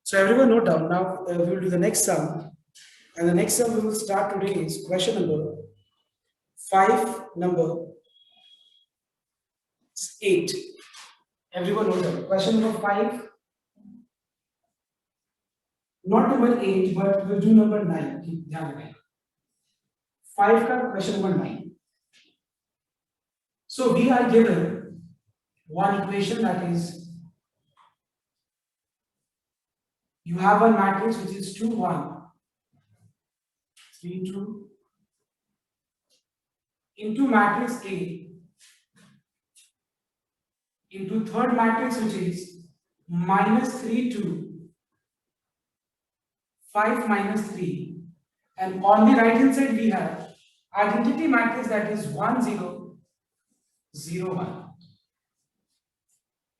So everyone note down. Now we will do the next sum. And the next sum we will start today is question number 8. Everyone note down. Question number 5. Not number 8, but we'll do number 9. Keep ध्यान रखें. 5 का question number 9. So we are given one equation, that is, you have one matrix which is 2, 1, 3, 2 into matrix A into third matrix which is -3, 2, 5, -3, and on the right hand side we have identity matrix, that is 1, 0, 0, 1,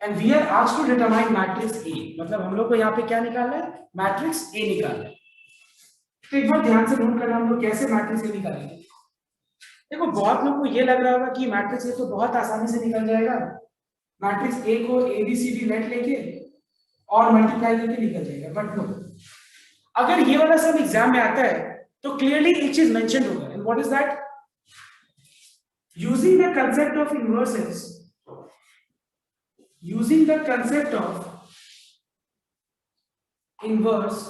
and we are asked to determine matrix A. मतलब हम लोग को यहाँ पे क्या निकालना है? Matrix A निकालना है. तो एक बार ध्यान से नोट करना हम लोग कैसे मैट्रिक्स A निकालेंगे. देखो बहुत लोग को ये लग रहा होगा कि मैट्रिक्स A तो बहुत आसानी से निकल जाएगा. मैट्रिक्स A को ABCD लेट लेके और मल्टीप्लाई करके निकल जाएगा, बट नो. अगर ये वाला सब एग्जाम में आता है तो क्लियरली एक चीज मेंशन होगा, and what is that? Using the concept of inverses, using the concept of inverse,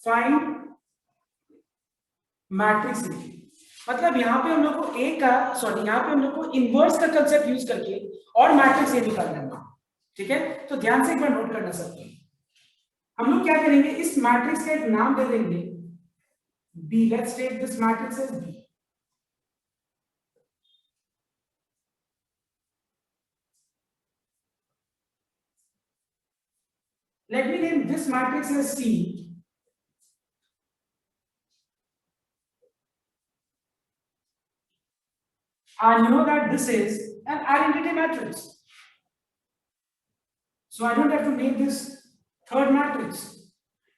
find matrix A. मतलब यहां पे हम लोग को A का यहां पे हम लोग को इनवर्स का कंसेप्ट यूज करके और मैट्रिक्स A निकालना है. ठीक है, तो ध्यान से एक बार नोट करना सकते हैं. हम लोग क्या करेंगे, इस मैट्रिक्स का एक नाम दे देंगे B. Let's take this matrix as B. Let me name this matrix as C. And you know that this is an identity matrix. So I don't have to name this third matrix.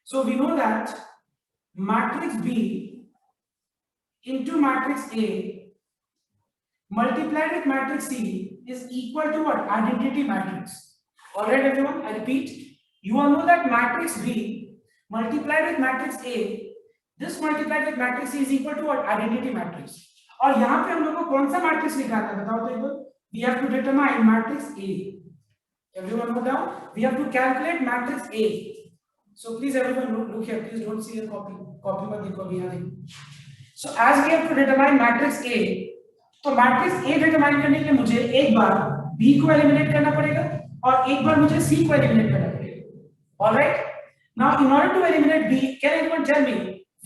So we know that matrix B into matrix A multiplied with matrix C is equal to what? Identity matrix. Alright everyone, I repeat. You all know that matrix B multiplied with matrix A, this multiplied with matrix C is equal to what? Identity matrix. और यहाँ पे हम लोग को कौन सा matrix निकालना है बताओ तो एक बार. We have to determine matrix A. Everyone note down. We have to calculate matrix A. So please everyone look here. Please don't see a copy. Copy मत देखो अभी यहाँ देखो. So as we have to determine matrix A, तो matrix A determine करने के लिए मुझे एक बार B को एलिमिनेट करना पड़ेगा और एक बार मुझे C को एलिमिनेट करना पड़ेगा. All right. Now, in order to eliminate B, can anyone tell me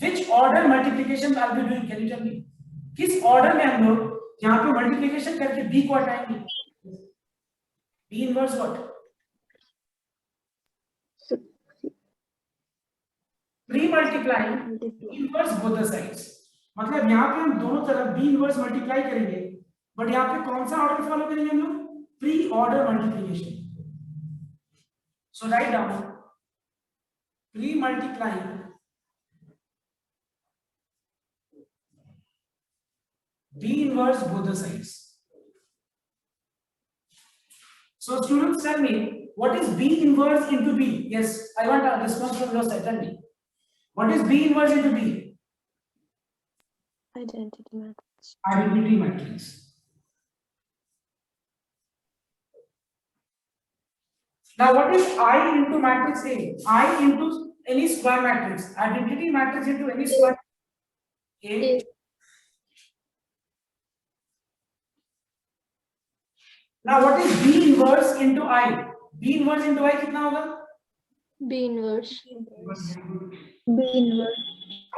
which order multiplication I'll be doing? Can you tell me? किस order में हम लोग यहाँ पे multiplication करके B को हटाएंगे? B inverse what? Pre-multiplying inverse both the sides. मतलब यहाँ पे हम दोनों तरफ B inverse multiply करेंगे, but यहाँ पे कौन सा order follow करेंगे हम लोग? Pre-order multiplication. So write down. Pre-multiplying B inverse both the sides. So students, tell me, what is B inverse into B? Yes, I want a response from your side. Tell me, what is B inverse into B? Identity matrix. Identity matrix. Now what is I into matrix A? I into any square matrix. Identity matrix into any square A. Now what is B inverse into I? B inverse into I कितना होगा? B inverse. B inverse.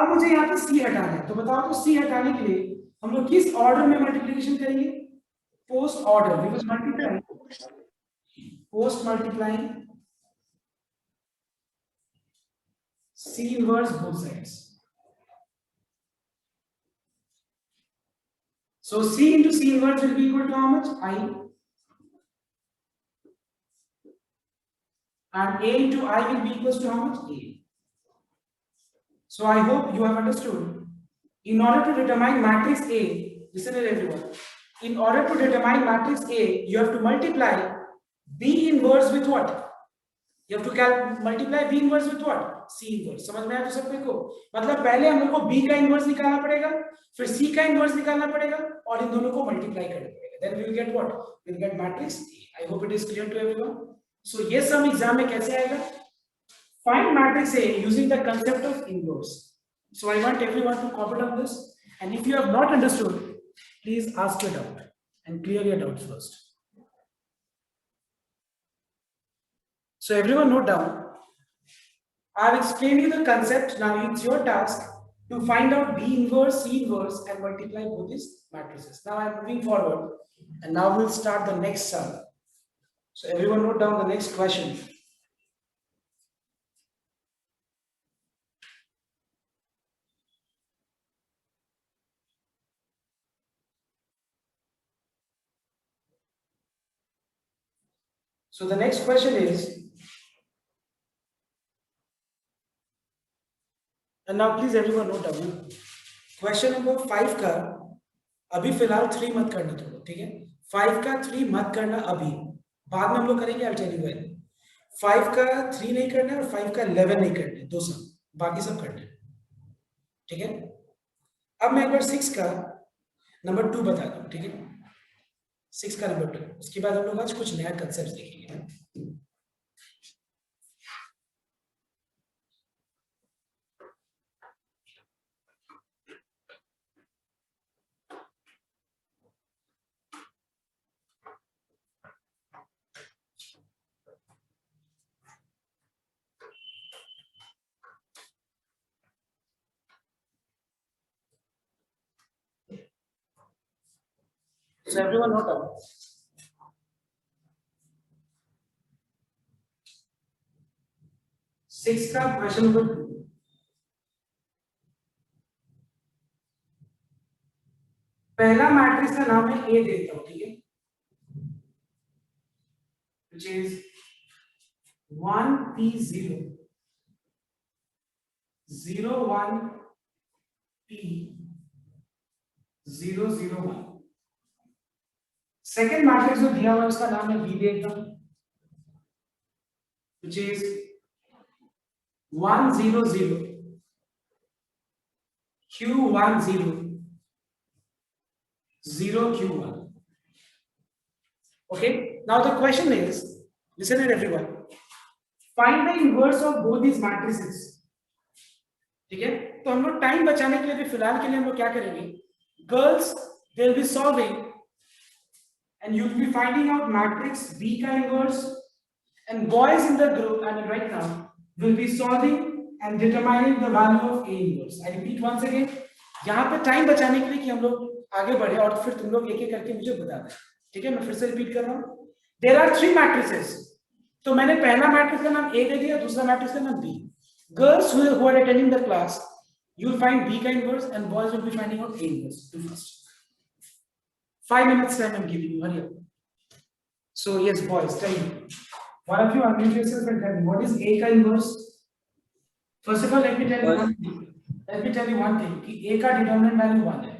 अब मुझे यहाँ पे C हटाना है, तो बताओ तो C हटाने के लिए हम लोग किस ऑर्डर में मल्टीप्लिकेशन करेंगे? Post order. Because multiply post multiplying C inverse both sides. So C into C inverse will be equal to how much? I. And A into I will be equal to how much? A. So I hope you have understood. In order to determine matrix A, listen to everyone. In order to determine matrix A, you have to multiply B inverse with what? You have to multiply B inverse with what? C inverse. समझ में आया तो सबको को? मतलब पहले हम लोग को B का इनवर्स निकालना पड़ेगा, फिर C का इनवर्स निकालना पड़ेगा और इन दोनों को मल्टीप्लाई करना पड़ेगा. Then we will get what? We will get matrix A. I hope it is clear to everyone. So ये सब एग्जाम में कैसे आएगा? Find matrix A using the concept of inverse. So I want everyone to copy down this, and if you have not understood, please ask your doubt and clear your doubts first. So everyone note down. I have explained you the concept. Now it's your task to find out B inverse, C inverse, and multiply both these matrices. Now I'm moving forward, and now we'll start the next sum. So everyone note down the next question. So the next question is, and now please everyone note down. Question number 5 का अभी फिलहाल 3 मत करना थोड़ा, ठीक है? 5 का 3 मत करना अभी, बाद में हम लोग करेंगे. I'll tell you when. 5 का 3 नहीं करना है और 5 का 11 नहीं करना है, दो सब, बाकी सब करना है, ठीक है? अब मैं एक बार 6 का नंबर 2 बता दूं, ठीक है? 6 का नंबर 2, उसके बाद हम लोग आज कुछ नया कंसेप्ट देखेंगे. So everyone note down. Six का क्वेश्चन नंबर 2. पहला मैट्रिक्स का नाम है ए देता हूं, ठीक है? Which is 1p0 01p001. Second matrix जो दिया हुआ है उसका नाम है बी देता हूं, which is 100 q10 0q1. Okay, now the question is, listen here everyone, find the inverse of both these matrices. ठीक है? तो हम लोग टाइम बचाने के लिए भी फिलहाल के लिए हम लोग क्या करेंगे, girls they will be solving and you will be finding out matrix B का inverse, and boys in the group and right now will be solving and determining the value of A inverse. I repeat once again, यहाँ पे time बचाने के लिए कि हम लोग आगे बढ़े और फिर तुम लोग एक एक करके मुझे बता दें, ठीक है? मैं फिर से रिपीट कर रहा हूँ. There are 3 matrices. तो मैंने पहला मैट्रिक्स का नाम A दे दिया, दूसरा मैट्रिक्स का नाम B. Girls who are attending the class, you will find B का inverse and boys will be finding out A inverse. Do first. 5 minutes time I'm giving you. Hurry up. So yes, boys, tell me. One of you unmute yourself and tell me what is A का inverse. First of all, let me tell you one thing. Let me tell you one thing. कि A का determinant value 1 है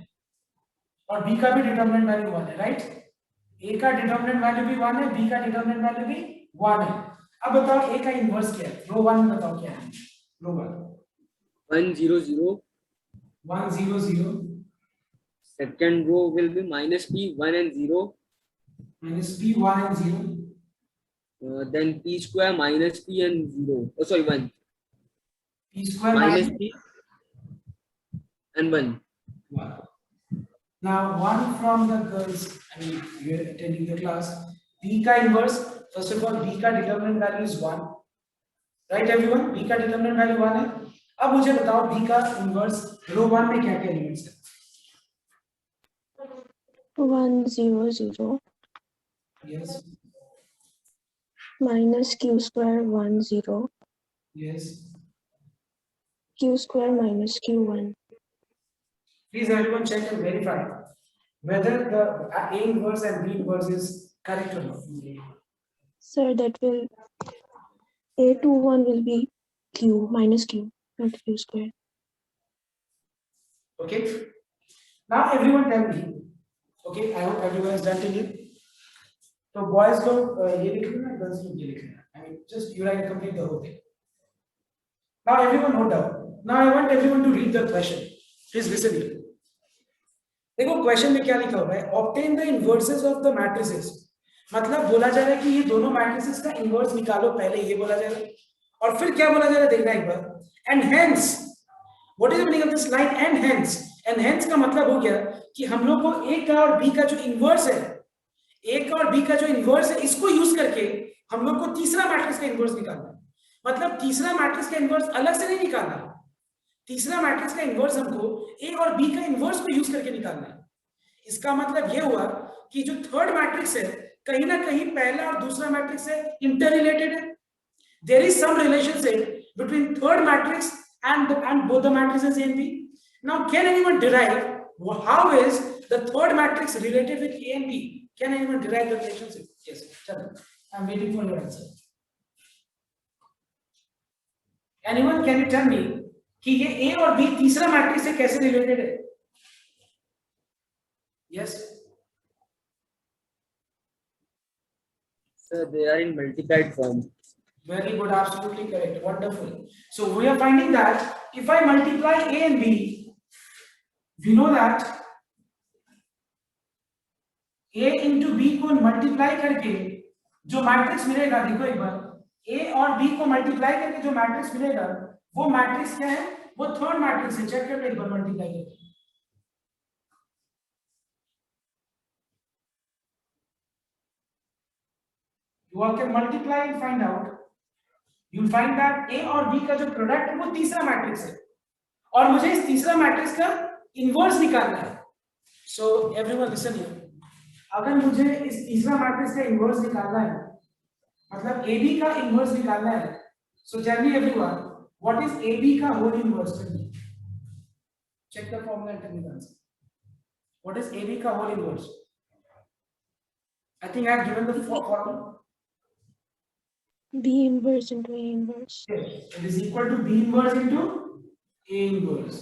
और B का भी determinant value 1 है, right? A का determinant value भी 1 है, B का determinant value भी 1 है. अब बताओ A का inverse क्या है? Row 1 में बताओ क्या है? Row 1. 1 0 0. 1 0 0. Second row will be minus p 1 and 0. Minus p 1 and 0. Then p square minus p and 0. Oh sorry, 1. P square Minus p and 1. 1. Now one from the girls, I mean you are attending the class. B का inverse, first of all B का determinant value is 1. Right everyone? B का determinant value 1 है. अब मुझे बताओ B का inverse row 1 में क्या क्या elements है? 1 0 0 Yes. minus q square 1 0 Yes. q square minus q1. Please everyone check and verify whether the A inverse and B inverse is correct or not. Sir, that will A21 will be q minus q, not q square. Okay. Now everyone tell me. Okay, I hope everyone is done till here. तो boys लोग ये लिख लेना, girls लोग ये लिख लेना. I just you write complete the whole thing. Now everyone note down. Now I want everyone to read the question. Please listen here. देखो क्वेश्चन में क्या लिखा हुआ है, obtain the inverses of the matrices, मतलब बोला जा रहा है कि ये दोनों मैट्रिसेस का इनवर्स निकालो, पहले ये बोला जा रहा है और फिर क्या बोला जा रहा है देखना एक बार. And hence what is the meaning of this line and hence का मतलब हो गया कि हम लोग को ए का और बी का जो इनवर्स है, ए का और बी का जो इनवर्स है, इसको यूज करके हम लोग को तीसरा मैट्रिक्स का इनवर्स निकालना है. मतलब तीसरा मैट्रिक्स का इनवर्स अलग से नहीं निकालना, तीसरा मैट्रिक्स का इनवर्स हमको ए और बी का इनवर्स को यूज करके निकालना है. इसका मतलब ये हुआ कि जो थर्ड मैट्रिक्स है कहीं ना कहीं पहला और दूसरा मैट्रिक्स से इंटर रिलेटेड है. There is some relationship between third matrix and both the matrices A and B. Now can anyone derive how is the third matrix related with A and B? Can anyone derive the relationship? Yes, chalo, I'm waiting for your answer. Anyone can you tell me कि ये A और B तीसरा matrix से कैसे related है? Yes. Sir, they are in multiplied form. Very good, absolutely correct, wonderful. So we are finding that if I multiply A and B, we know that A into B को multiply करके जो matrix मिलेगा, देखो एक बार, A और B को multiply करके जो मैट्रिक्स मिलेगा वो मैट्रिक्स क्या है, वो थर्ड मैट्रिक्स है. चेक कर लो एक बार मल्टीप्लाई करके. You all can multiply and find out. You'll find that A और B का जो प्रोडक्ट है वो तीसरा मैट्रिक्स है और मुझे इस तीसरा मैट्रिक्स का इनवर्स निकालना है. So everyone listen here. अगर मुझे इस तीसरा मैट्रिक्स का इनवर्स निकालना है, मतलब AB का इनवर्स निकालना है, so tell me everyone, what is AB का whole inverse? Check the formula and tell me the answer. What is AB का whole inverse? I think I have given the formula. B inverse into A inverse. It is equal to B inverse into A inverse.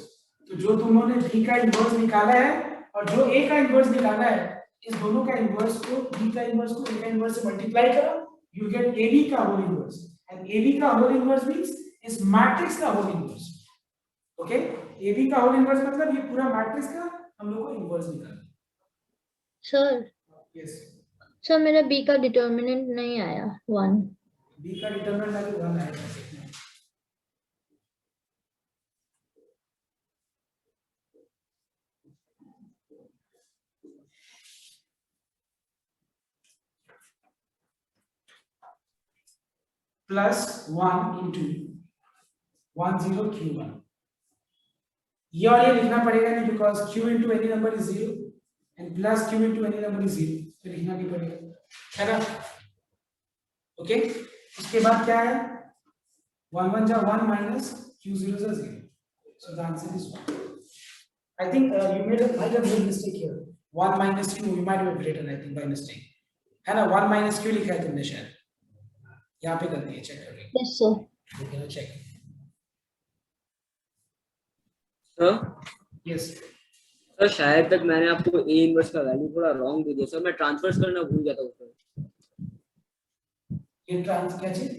तो जो तुम लोगों ने B का inverse निकाला है और जो A का इनवर्स निकाला है, इस दोनों का इनवर्स को B का इनवर्स को A का इनवर्स से मल्टीप्लाई करो, you get AB का होल इनवर्स. And AB का होल इनवर्स means इस मैट्रिक्स का होल इनवर्स. ओके, AB का होल इनवर्स मतलब ये पूरा मैट्रिक्स का हम लोग को इनवर्स निकालना है. सर यस, सर मेरा B का डिटर्मिनेंट नहीं आया 1. B का डिटरमिनेंट आगे 1 आएगा. Plus 1 into 1 0 Q1. ये और ये लिखना पड़ेगा नहीं, because Q into any number is 0 and plus Q into any number is 0, तो लिखना नहीं पड़ेगा, है ना. ओके, उसके बाद क्या है, 1 1 जा 1 minus Q 0 जा 0. So the answer is 1. I think you might have made mistake here. 1 minus Q you might have written I think by mistake, है ना. 1 minus Q लिखा है तुमने शायद, यहाँ पे गलती है, चेक कर लो. Yes sir. ओके ना, चेक. सर यस, सर शायद तक मैंने आपको A इनवर्स का वैल्यू थोड़ा रॉन्ग दे दिया सर, मैं ट्रांसफर्स करना भूल गया था उसमें. ये ट्रांस क्या चीज?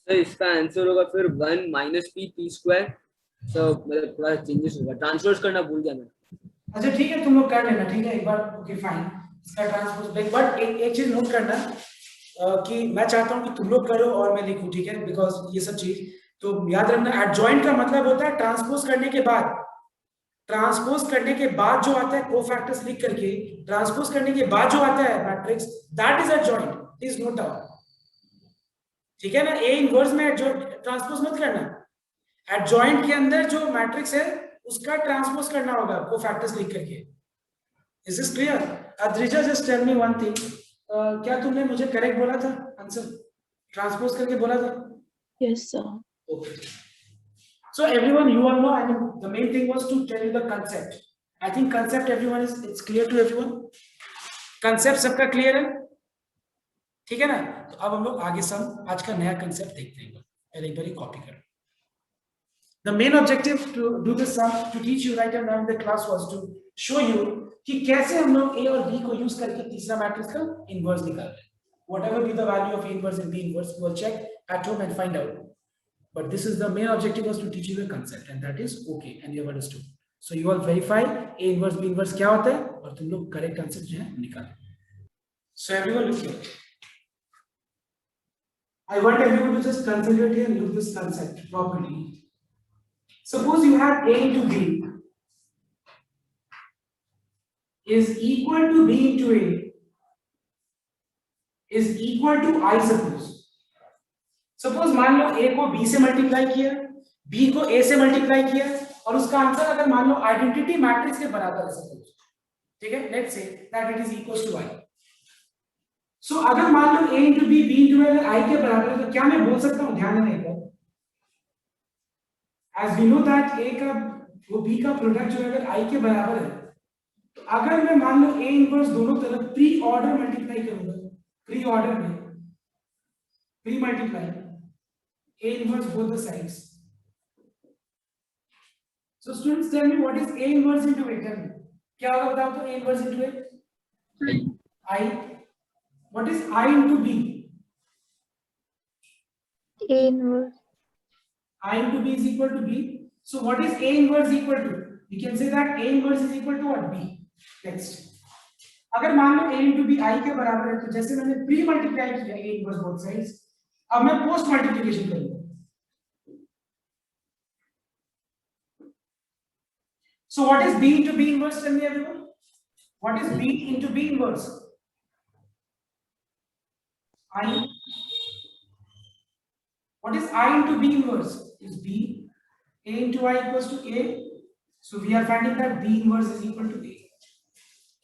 सर इसका आंसर होगा फिर 1 minus P P square. Sir मतलब थोड़ा चेंजेस होगा, ट्रांसफर्स करना भूल गया मैं. अच्छा ठीक है, तुम लोग कर लेना, ठीक है एक बार. ओके फाइन, इसका ट्रांसपोज ब्रेक. बट एक चीज नोट करना कि मैं चाहता हूं कि तुम लोग करो और मैं लिखूं, ठीक है, बिकॉज ये सब चीज तो याद रखना. एडजॉइंट का मतलब होता है ट्रांसपोज करने के बाद, ट्रांसपोज करने के बाद जो आता है कोफैक्टर्स लिख करके, ट्रांसपोज करने के बाद जो आता है matrix, that is adjoint. Please note down, ठीक है ना. ए इनवर्स में ट्रांसपोज मत करना, एडजॉइंट के अंदर जो मैट्रिक्स है उसका ट्रांसपोज करना होगा कोफैक्टर्स लिख करके. Is this clear? Adrija just tell me one thing, क्या तुमने मुझे करेक्ट बोला था आंसर, ट्रांसपोज करके बोला था? Yes, sir. Okay. So everyone, you all know, I mean, the main thing was to tell you the concept. I think concept everyone is, it's clear to everyone. Concept सबका clear है, ठीक है ना. तो अब हम लोग आगे सम आज का नया concept देखते हैं. पहले एक बार कॉपी करो. The main objective to do this sum, to teach you right now in the class was to show you कि कैसे हम लोग A और B को यूज करके तीसरा मैट्रिक्स का इनवर्स निकाल रहे हैं. whatever be the value of A inverse and B inverse, you will check at home and find out. But this is the main objective was to teach you the concept, and that is okay, and you have understood. So you all verify A inverse B inverse क्या होता है और तुम लोग correct answer जो है निकालें. So everyone look here. I want everyone to just concentrate here and look this concept properly. Suppose you have A into B is equal to B into A is equal to I suppose. Suppose मान लो A को B से multiply किया, B को A से multiply किया और उसका answer अगर मान लो आइडेंटिटी मैट्रिक्स के बराबर है सपोज, ठीक है, let's say that it is equals to I. So अगर मान लो A into B, B into A अगर I के बराबर है तो क्या मैं बोल सकता हूँ, ध्यान देना एक बार, as we know that A का वो B का प्रोडक्ट जो अगर I के बराबर है तो अगर मैं मान लो A इनवर्स दोनों तरफ प्री ऑर्डर मल्टीप्लाई करूंगा, प्री ऑर्डर में pre multiply A inverse both the sides. So students tell me what is A inverse into A? Tell me. क्या होगा बताओ तो A inverse into A? I. What is I into B? A inverse. I into B is equal to B. So what is A inverse equal to? We can say that A inverse is equal to what? B. Next. अगर मान लो A into B I के बराबर है तो जैसे मैंने pre multiply किया A inverse both sides, अब मैं पोस्ट मल्टीप्लिकेशन करूंगा. So what is B into B inverse? Tell me everyone. What is B into B inverse? I. What is I into B inverse? Is B. A into I equals to A. So we are finding that B inverse is equal to A.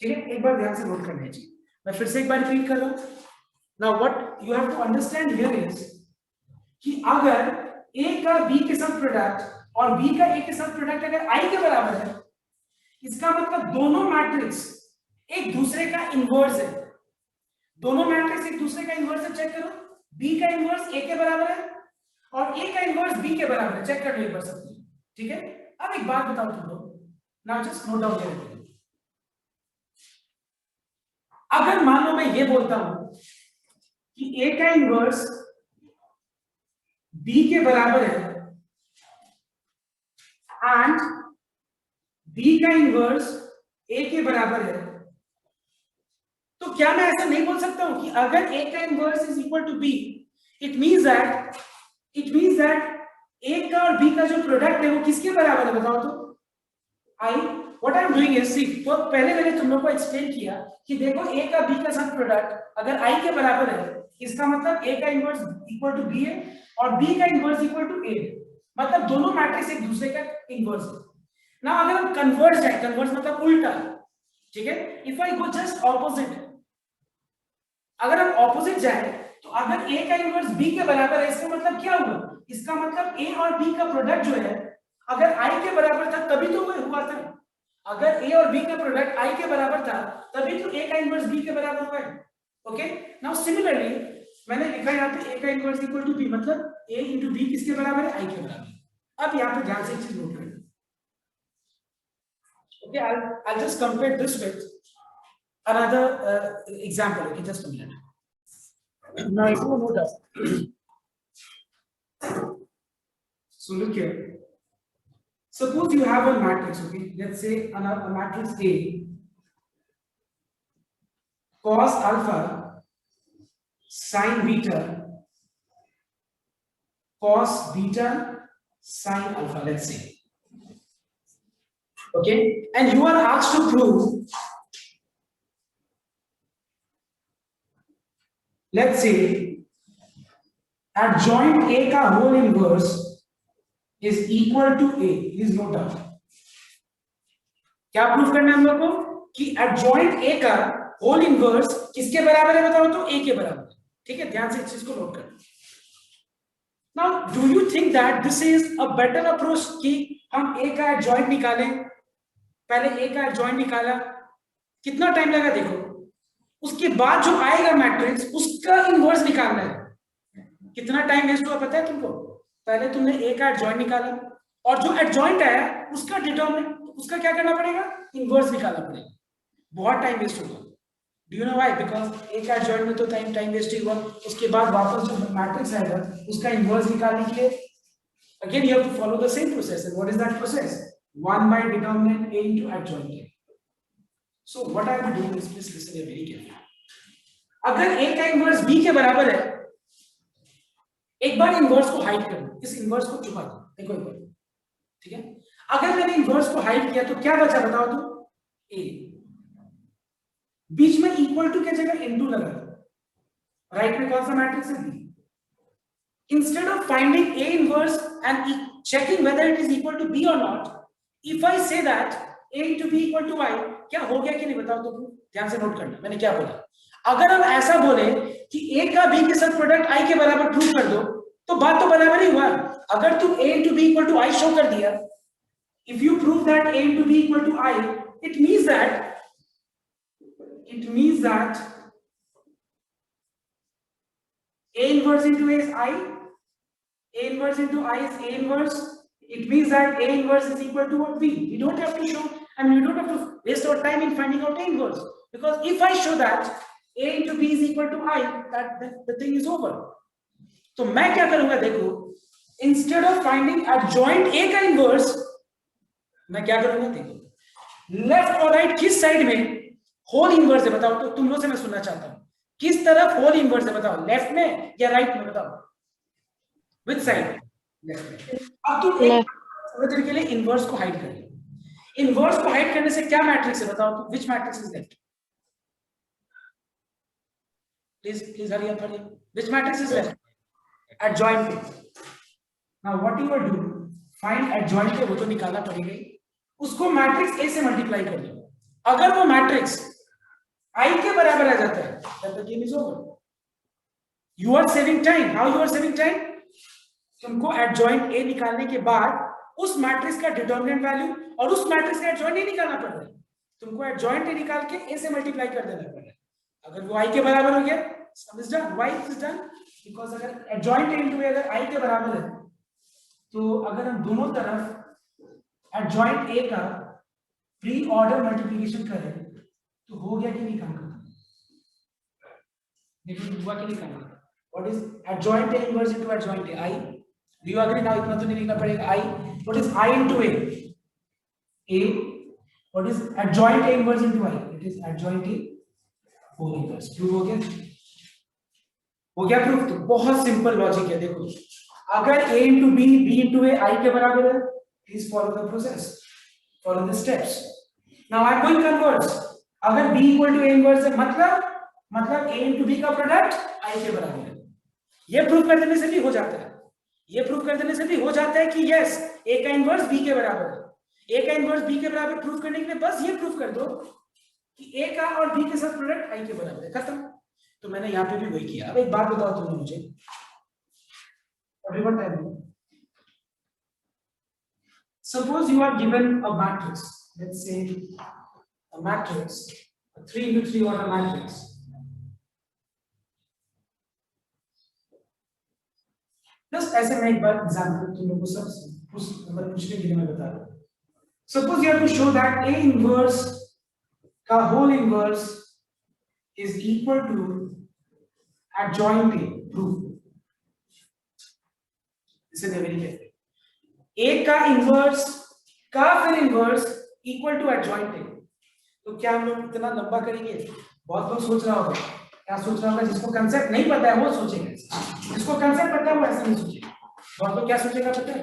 ठीक है, एक बार ध्यान से note करना चाहिए. मैं फिर से एक बार रिपीट कर रहा हूं. Now what you have to understand here is कि अगर A का B के साथ प्रोडक्ट और B का A के साथ प्रोडक्ट अगर I के बराबर है, इसका मतलब दोनों मैट्रिक्स एक दूसरे का इनवर्स है. दोनों मैट्रिक्स एक दूसरे का इनवर्स है. चेक करो, B का इनवर्स A के बराबर है और A का इनवर्स B के बराबर है. चेक कर लो एक बार सब. ठीक है, अब एक बात बताओ तुम लोग. Now just note down here. अगर मान लो मैं ये बोलता हूं कि A का इनवर्स B के बराबर है एंड B का इनवर्स A के बराबर है, तो क्या मैं ऐसा नहीं बोल सकता हूं कि अगर A का inverse is equal to B, it means that A का और B का जो प्रोडक्ट है वो किसके बराबर है बताओ तो? I. What I am doing is, see, तो पहले मैंने तुम लोग को एक्सप्लेन किया कि देखो A का B का साथ प्रोडक्ट अगर I के बराबर है, इसका मतलब A का इनवर्स इक्वल टू B है और B का इनवर्स इक्वल टू A, मतलब दोनों मैट्रिक्स एक दूसरे का इनवर्स है. ना अगर हम कन्वर्स जाए, कन्वर्स मतलब उल्टा, ठीक है, if I go just opposite, अगर हम ऑपोजिट जाए तो अगर A का इनवर्स B के बराबर है, इसका मतलब क्या हुआ? इसका मतलब A और B का प्रोडक्ट जो है अगर I के बराबर था तभी तो वो हुआ था. अगर A और B का प्रोडक्ट I के बराबर था तभी तो A का इनवर्स B के बराबर हुआ है. ओके, नाउ सिमिलरली मैंने लिखा यहाँ पे A का इनवर्स इक्वल टू B, मतलब A into B किसके बराबर है? I के बराबर. अब यहाँ पे ध्यान से एक चीज नोट करें. Okay, I'll just compare this with another example. Okay, just a minute. Now, if you note that, so look here. Suppose you have a matrix. Okay, let's say a matrix A, cos alpha, sin beta, cos beta, sin alpha. Let's say. Okay, and you are asked to prove, let's say, adjoint A का whole inverse is equal to A. Please note down. क्या proof करना है हम लोग को कि adjoint A का whole inverse किसके बराबर है बताओ तो? A के बराबर. ठीक है, ध्यान से इस चीज को नोट करना. Now, do you think that this is a better approach कि हम A का adjoint निकालें? पहले A का adjoint निकाला, कितना टाइम लगा देखो, उसके बाद जो आएगा मैट्रिक्स उसका इनवर्स निकालना है. कितना टाइम वेस्ट हुआ पता है तुमको? पहले तुमने A का adjoint निकाला और जो adjoint आया उसका डिटरमिनेंट, उसका क्या करना पड़ेगा? इनवर्स निकालना पड़ेगा. बहुत टाइम वेस्ट होगा. Do you know why? Because एक एडजॉइंट में तो टाइम वेस्ट ही हुआ, उसके बाद वापस जो मैट्रिक्स आएगा उसका इनवर्स निकालने के लिए again you have to follow the same process. And what is that process? 1 by determinant A into adjoint A. So what I will do is, please listen very carefully. अगर A का inverse B के बराबर है, एक बार inverse को hide कर दो, इस इनवर्स को छुपा दो, देखो एक बार, ठीक है? अगर मैंने इनवर्स को हाइड किया तो क्या बचा बताओ तो? A। बीच में इक्वल टू के जगह इनटू लगा दो। राइट में कौन सा मैट्रिक्स है? B। Instead of finding A inverse and checking whether it is equal to B or not, if I say that A into B equal to Y, क्या हो गया कि नहीं बताओ तो? ध्यान से नोट करना मैंने क्या बोला। अगर हम ऐसा बोले कि A का B के साथ प्रोडक्ट I के बराबर प्रूव कर दो, तो बात तो बराबर ही हुआ। अगर तुम A into B equal to I show कर दिया, if you prove that A into B equal to I, it means that A inverse into A is I, A inverse into I is A inverse. It means that A inverse is equal to what? B. We don't have to show, I mean, we don't have to waste our time in finding out A inverse. Because if I show that A into B is equal to I, that the thing is over. तो मैं क्या करूंगा देखो, instead of finding adjoint A का inverse, मैं क्या करूंगा देखो, left और right किस साइड में whole inverse है बताओ तो? तुम लोग से मैं सुनना चाहता हूँ, किस तरफ whole inverse है बताओ? लेफ्ट में या राइट में बताओ? Which side? अब तुम एक समझने के लिए इनवर्स को हाइड कर लो। इनवर्स को हाइड करने से क्या मैट्रिक्स है बताओ तो? Which matrix is left? Please hurry up, hurry up. Which matrix is left? Adjoint A. Now what you will do? Find adjoint A, वो तो निकालना पड़ेगा ही। उसको मैट्रिक्स A से मल्टीप्लाई कर दो। अगर वो मैट्रिक्स I के बराबर आ जाता है, then the game is over. You are saving time. How you are saving time? तुमको एडजॉइंट A निकालने के बाद उस मैट्रिक्स का डिटरमिनेंट वैल्यू और उस मैट्रिक्स का एडजॉइंट A निकालना पड़ रहा है। तुमको एडजॉइंट A निकाल के A से मल्टीप्लाई कर देना पड़ रहा है। अगर वो I के बराबर हो गया, सम is done. Why is done? Because अगर एडजॉइंट A इनटू A अगर I के बराबर है, तो अगर हम दोनों तरफ एडजॉइंट A का प्री ऑर्डर मल्टीप्लिकेशन करें तो हो गया कि नहीं काम करता? देखो हुआ कि नहीं काम करता? What is adjoint A inverse into adjoint A? I. Do you agree now? इतना तो नहीं लिखना पड़ेगा। I. What is I into A? A. What is adjoint A inverse into I? It is adjoint A whole inverse. Prove हो गया? हो गया proof? तो बहुत सिंपल लॉजिक है। देखो, अगर A into B, B into A I के बराबर है, please follow the process, follow the steps. Now I am going converse. अगर B equal to A inverse है, मतलब A into B का प्रोडक्ट I के बराबर है। ये प्रूव कर देने से भी हो जाता है। ये प्रूव कर देने से भी हो जाता है कि यस A का इनवर्स B के बराबर है। A का इनवर्स B के बराबर प्रूव करने के लिए बस ये प्रूव कर दो कि A का और B के साथ प्रोडक्ट I के बराबर है, खत्म। तो मैंने यहाँ पे भी वही किया। अब एक बात बताओ तुम मुझे, everyone tell me, suppose you are given a matrix, let's say a matrix, a 3 into 3 order matrix. Just ऐसे मैं एक बार एग्जांपल तुम लोगों को सब पूछने के लिए मैं बता रहा हूँ। Suppose you have to show that A inverse का whole inverse is equal to adjoint A. Proof. Listen very carefully. A का inverse का फिर inverse equal to adjoint A. तो क्या हम लोग इतना लंबा करेंगे? बहुत लोग सोच रहा होगा, क्या सोच रहा होगा? जिसको कंसेप्ट नहीं पता है वो सोचेगा, जिसको कंसेप्ट पता है वो ऐसा नहीं सोचेगा। बहुत लोग क्या सोचेगा पता है?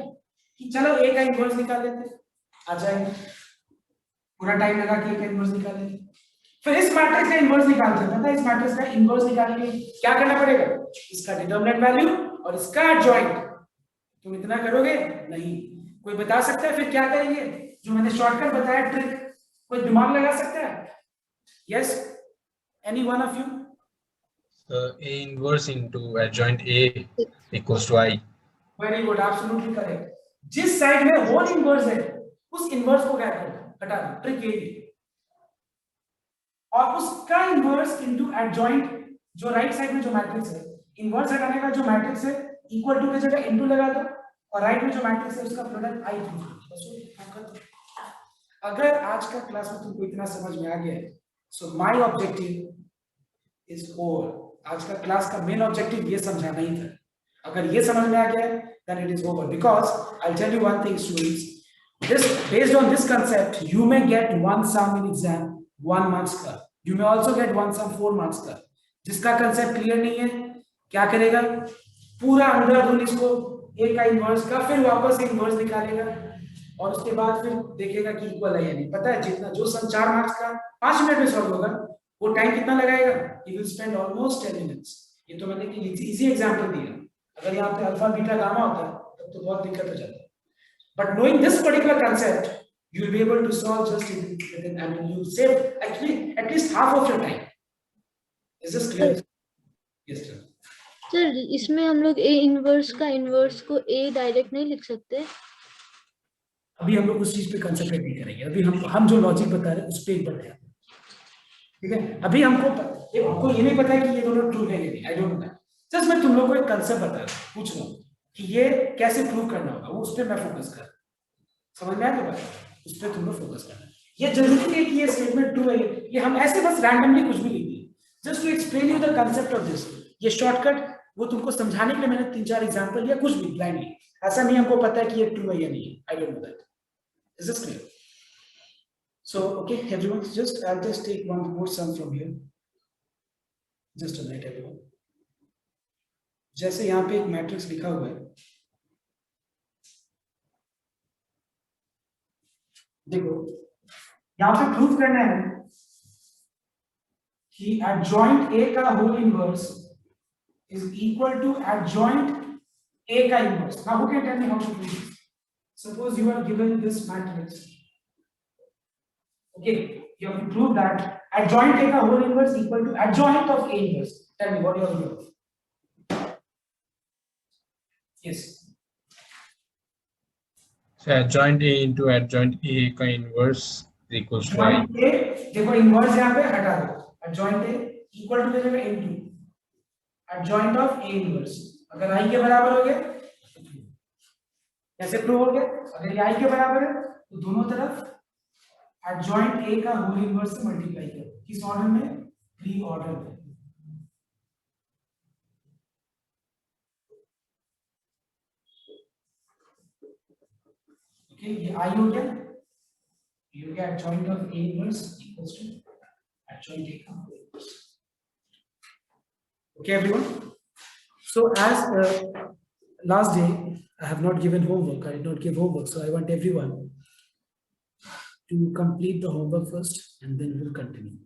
कि चलो A का इनवर्स निकाल लेते हैं, आ जाएगा, पूरा टाइम लगा के A का इनवर्स निकाल लेते हैं। फिर इस मैट्रिक्स का इनवर्स निकालते हैं, पता है इस मैट्रिक्स का इनवर्स निकालने के लिए क्या करना पड़ेगा? इसका डिटरमिनेंट वैल्यू और इसका एडजॉइंट। तुम इतना करोगे नहीं। कोई बता सकता है फिर क्या करेंगे? जो मैंने शॉर्टकट बताया ट्रिक, कोई दिमाग लगा सकता है? Yes, any one of you? A inverse into adjoint A equals to I. Very good, absolutely correct. जिस साइड में होल इनवर्स है उस इनवर्स को क्या करना? हटा दो, ट्रिक यही है। और उसका इनवर्स इनटू एडजॉइंट, जो राइट साइड में जो मैट्रिक्स है, इनवर्स हटाने का जो मैट्रिक्स है इक्वल टू की जगह इनटू लगा दो, और राइट में जो मैट्रिक्स है उसका प्रोडक्ट आई प्रूव कर दो। अगर आज का क्लास में तुमको इतना समझ में आ गया है, so my objective is over. आज का क्लास का मेन ऑब्जेक्टिव ये समझाना ही था. अगर ये समझ में आ गया then it is over, because I'll tell you one thing, students. This, based on this concept, you may get one sum in exam 1 marks का. You may also get one sum 4 marks का. जिसका concept clear नहीं है, क्या करेगा? पूरा अंधाधुंध इसको A का इनवर्स का, फिर वापस इनवर्स निकालेगा और उसके बाद फिर देखेगा कि इक्वल है या नहीं. पता है जितना जो सम 4 मार्क्स का 5 मिनट में सॉल्व होगा, वो टाइम कितना लगाएगा? He will spend almost 10 minutes. ये तो मैंने इजी एग्जांपल दिया. अगर यहाँ पे अल्फा बीटा गामा होता तब तो बहुत दिक्कत हो जाता. But knowing this particular concept, you will be able to solve just within, and you save actually at least half of your time. Is this clear? Yes, sir. Sir इसमें हम लोग ए इनवर्स का inverse को ए direct नहीं लिख सकते? अभी हम लोग उस चीज पे कंसंट्रेट नहीं करेंगे. अभी हम जो लॉजिक बता रहे हैं उस पे एक बार ध्यान. ठीक है, अभी हमको ये नहीं पता है कि ये दोनों ट्रू है या नहीं. I don't no. जस्ट मैं तुम लोगों को एक कंसेप्ट बता रहा हूँ, पूछ रहा हूँ कि ये कैसे प्रूव करना होगा, वो उस पर मैं फोकस कर. समझ में आया? तो उस पर तुम लोग फोकस करना. ये जरूरी नहीं है कि ये स्टेटमेंट ट्रू है, ये हम ऐसे बस रैंडमली कुछ भी लिख दिए. Just to explain you the concept of this. ये शॉर्टकट वो तुमको समझाने के लिए मैंने 3-4 एग्जांपल दिया, कुछ भी ब्लाइंडली. ऐसा नहीं हमको पता है कि ये ट्रू है या नहीं. I don't know that. Is this clear? So okay everyone, just I will just take one more sum from here. Just a minute everyone. जैसे यहाँ पे एक मैट्रिक्स लिखा हुआ है, देखो यहाँ पे प्रूव करना है कि एडजॉइंट ए का whole inverse is equal to adjoint A का inverse. Now who can tell me how to prove this? Suppose you are given this matrix. Okay, you have to prove that adjoint A का whole inverse equal to adjoint of A inverse. Tell me what you are doing. Yes. So adjoint A into adjoint A का inverse is equals to I. Adjoint A, देखो inverse यहाँ पे हटा दो. Adjoint A equal to देगा into adjoint of A inverse. अगर I के बराबर हो गया, कैसे प्रूव हो गया? अगर ये I के बराबर है तो दोनों तरफ adjoint A का whole inverse से मल्टीप्लाई करो. किस ऑर्डर में? प्री ऑर्डर में. ओके, ये I हो गया. ये हो गया adjoint of A inverse equals to adjoint A का whole inverse. Okay, everyone. So as last day I have not given homework. I did not give homework, so I want everyone to complete the homework first and then we'll continue.